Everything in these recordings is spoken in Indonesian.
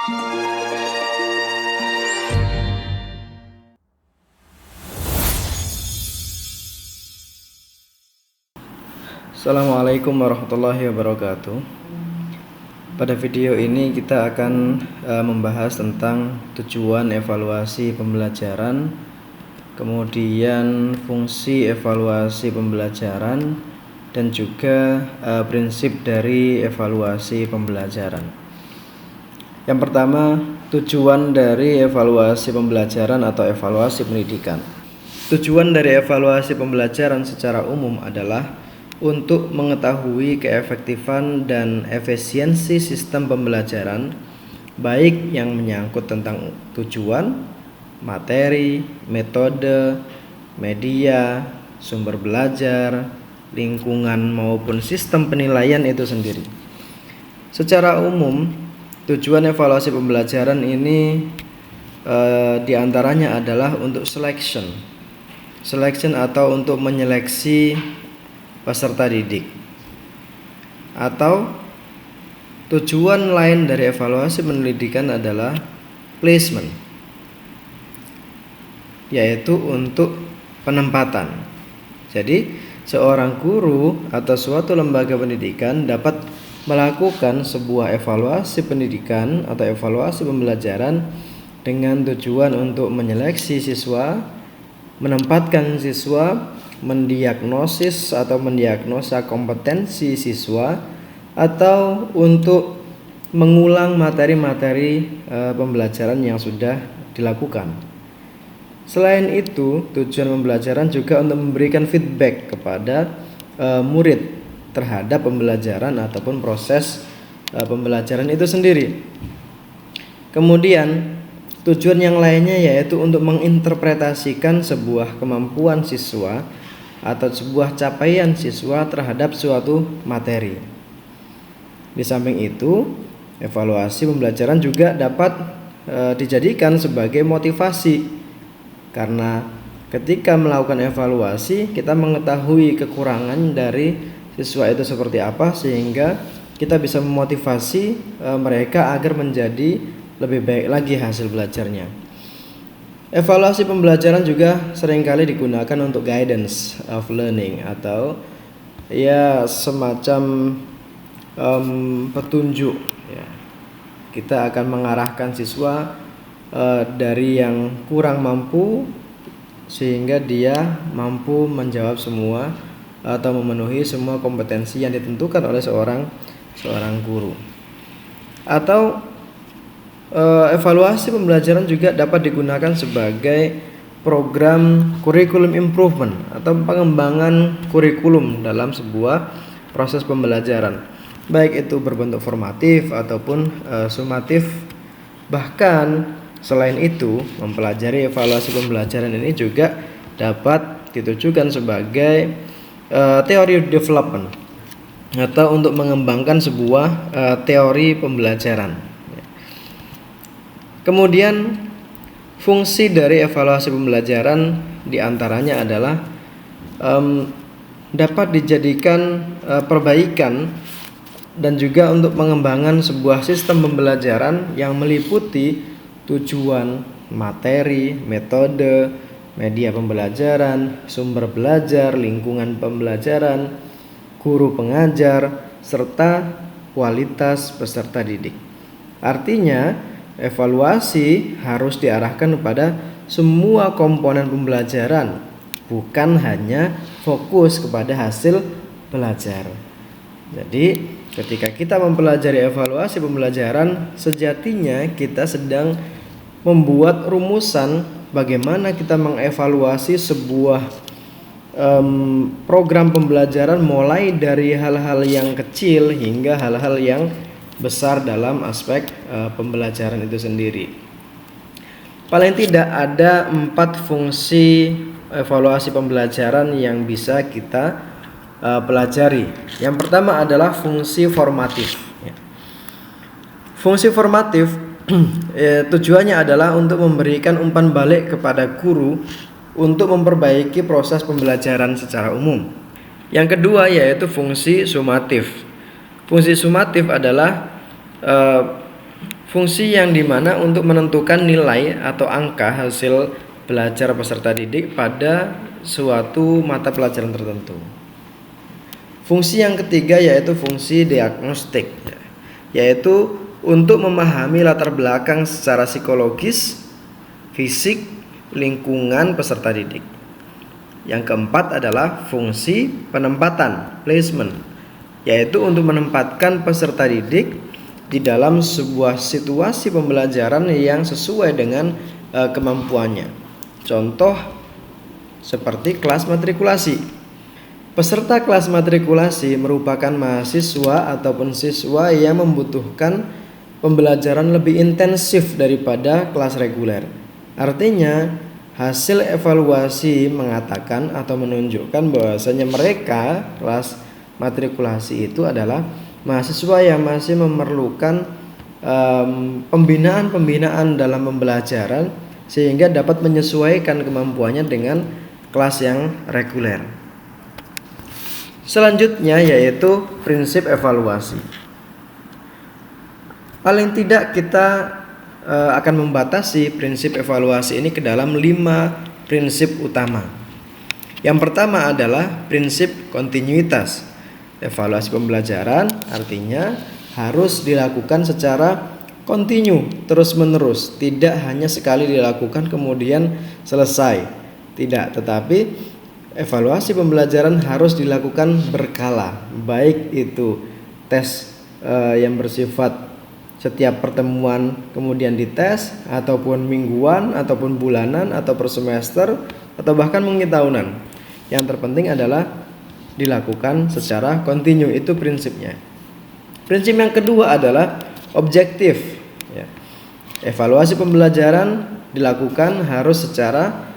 Assalamualaikum warahmatullahi wabarakatuh. Pada video ini kita akan membahas tentang tujuan evaluasi pembelajaran, kemudian fungsi evaluasi pembelajaran, dan juga prinsip dari evaluasi pembelajaran. Yang pertama, tujuan dari evaluasi pembelajaran atau evaluasi pendidikan. Tujuan dari evaluasi pembelajaran secara umum adalah untuk mengetahui keefektifan dan efisiensi sistem pembelajaran, baik yang menyangkut tentang tujuan, materi, metode, media, sumber belajar, lingkungan maupun sistem penilaian itu sendiri. Secara umum, tujuan evaluasi pembelajaran ini diantaranya adalah untuk selection atau untuk menyeleksi peserta didik. Atau tujuan lain dari evaluasi pendidikan adalah placement, yaitu untuk penempatan. Jadi seorang guru atau suatu lembaga pendidikan dapat melakukan sebuah evaluasi pendidikan atau evaluasi pembelajaran dengan tujuan untuk menyeleksi siswa, menempatkan siswa, mendiagnosis atau mendiagnosa kompetensi siswa, atau untuk mengulang materi-materi pembelajaran yang sudah dilakukan. Selain itu, tujuan pembelajaran juga untuk memberikan feedback kepada murid terhadap pembelajaran ataupun proses pembelajaran itu sendiri. Kemudian tujuan yang lainnya yaitu untuk menginterpretasikan sebuah kemampuan siswa atau sebuah capaian siswa terhadap suatu materi. Di samping itu, evaluasi pembelajaran juga dapat dijadikan sebagai motivasi, karena ketika melakukan evaluasi kita mengetahui kekurangan dari siswa itu seperti apa, sehingga kita bisa memotivasi mereka agar menjadi lebih baik lagi hasil belajarnya. Evaluasi pembelajaran juga seringkali digunakan untuk guidance of learning atau ya semacam petunjuk ya. Kita akan mengarahkan siswa dari yang kurang mampu sehingga dia mampu menjawab semua atau memenuhi semua kompetensi yang ditentukan oleh seorang guru. Atau evaluasi pembelajaran juga dapat digunakan sebagai program curriculum improvement atau pengembangan kurikulum dalam sebuah proses pembelajaran, baik itu berbentuk formatif ataupun sumatif. Bahkan selain itu, mempelajari evaluasi pembelajaran ini juga dapat ditujukan sebagai teori development atau untuk mengembangkan sebuah teori pembelajaran. Kemudian fungsi dari evaluasi pembelajaran diantaranya adalah dapat dijadikan perbaikan dan juga untuk pengembangan sebuah sistem pembelajaran yang meliputi tujuan, materi, metode, media pembelajaran, sumber belajar, lingkungan pembelajaran, guru pengajar, serta kualitas peserta didik. Artinya, evaluasi harus diarahkan kepada semua komponen pembelajaran, bukan hanya fokus kepada hasil belajar. Jadi, ketika kita mempelajari evaluasi pembelajaran, sejatinya kita sedang membuat rumusan bagaimana kita mengevaluasi sebuah program pembelajaran, mulai dari hal-hal yang kecil hingga hal-hal yang besar dalam aspek pembelajaran itu sendiri. Paling tidak ada 4 fungsi evaluasi pembelajaran yang bisa kita pelajari. Yang pertama adalah fungsi formatif. Fungsi formatif tujuannya adalah untuk memberikan umpan balik kepada guru untuk memperbaiki proses pembelajaran secara umum. Yang kedua yaitu fungsi sumatif. Fungsi sumatif adalah Fungsi yang dimana untuk menentukan nilai atau angka hasil belajar peserta didik pada suatu mata pelajaran tertentu. Fungsi yang ketiga yaitu fungsi diagnostik, yaitu untuk memahami latar belakang secara psikologis, fisik, lingkungan peserta didik. Yang keempat adalah fungsi penempatan, placement, yaitu untuk menempatkan peserta didik di dalam sebuah situasi pembelajaran yang sesuai dengan kemampuannya. Contoh seperti kelas matrikulasi. Peserta kelas matrikulasi merupakan mahasiswa ataupun siswa yang membutuhkan pembelajaran lebih intensif daripada kelas reguler. Artinya, hasil evaluasi mengatakan atau menunjukkan bahwasanya mereka kelas matrikulasi itu adalah mahasiswa yang masih memerlukan pembinaan dalam pembelajaran sehingga dapat menyesuaikan kemampuannya dengan kelas yang reguler. Selanjutnya yaitu prinsip evaluasi. Paling tidak kita akan membatasi prinsip evaluasi ini ke dalam 5 prinsip utama. Yang pertama adalah prinsip kontinuitas. Evaluasi pembelajaran artinya harus dilakukan secara kontinu, terus-menerus, tidak hanya sekali dilakukan kemudian selesai. Tidak, tetapi evaluasi pembelajaran harus dilakukan berkala, baik itu tes yang bersifat setiap pertemuan kemudian dites, ataupun mingguan, ataupun bulanan, atau per semester, atau bahkan mungkin tahunan. Yang terpenting adalah dilakukan secara kontinu, itu prinsipnya. Prinsip yang kedua adalah objektif. Evaluasi pembelajaran dilakukan harus secara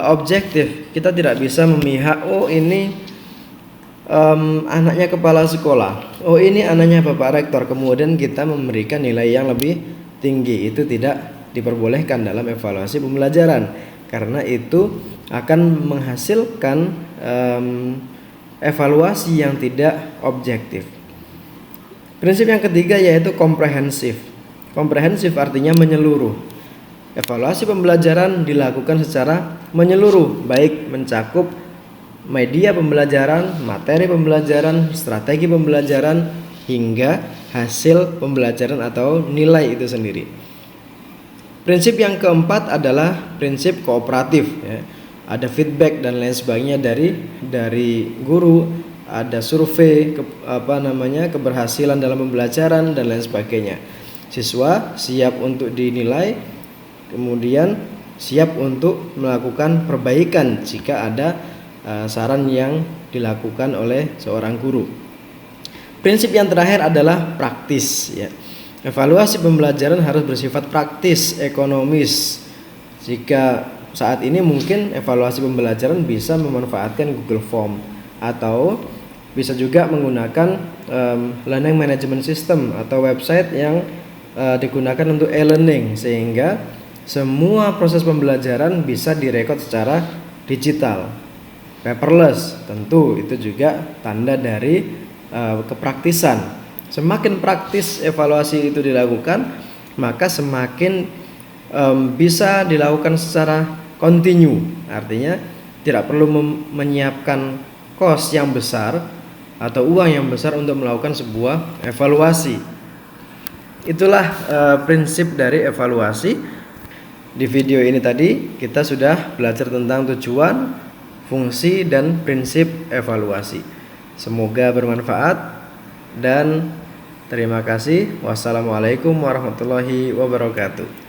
objektif. Kita tidak bisa memihak, oh ini anaknya kepala sekolah, oh ini anaknya bapak rektor, kemudian kita memberikan nilai yang lebih tinggi. Itu tidak diperbolehkan dalam evaluasi pembelajaran, karena itu akan menghasilkan evaluasi yang tidak objektif. Prinsip yang ketiga yaitu komprehensif. Komprehensif artinya menyeluruh. Evaluasi pembelajaran dilakukan secara menyeluruh, baik mencakup media pembelajaran, materi pembelajaran, strategi pembelajaran, hingga hasil pembelajaran atau nilai itu sendiri. Prinsip yang keempat adalah prinsip kooperatif. Ada feedback dan lain sebagainya dari guru, ada survei keberhasilan dalam pembelajaran dan lain sebagainya. Siswa siap untuk dinilai, kemudian siap untuk melakukan perbaikan jika ada saran yang dilakukan oleh seorang guru. Prinsip yang terakhir adalah praktis. Evaluasi pembelajaran harus bersifat praktis, ekonomis. Jika saat ini mungkin evaluasi pembelajaran bisa memanfaatkan Google Form atau bisa juga menggunakan learning management system atau website yang digunakan untuk e-learning, sehingga semua proses pembelajaran bisa direkod secara digital, paperless. Tentu itu juga tanda dari kepraktisan. Semakin praktis evaluasi itu dilakukan, maka semakin bisa dilakukan secara kontinu. Artinya tidak perlu menyiapkan kos yang besar atau uang yang besar untuk melakukan sebuah evaluasi. Itulah prinsip dari evaluasi. Di video ini tadi kita sudah belajar tentang tujuan, fungsi, dan prinsip evaluasi. Semoga bermanfaat dan terima kasih. Wassalamualaikum warahmatullahi wabarakatuh.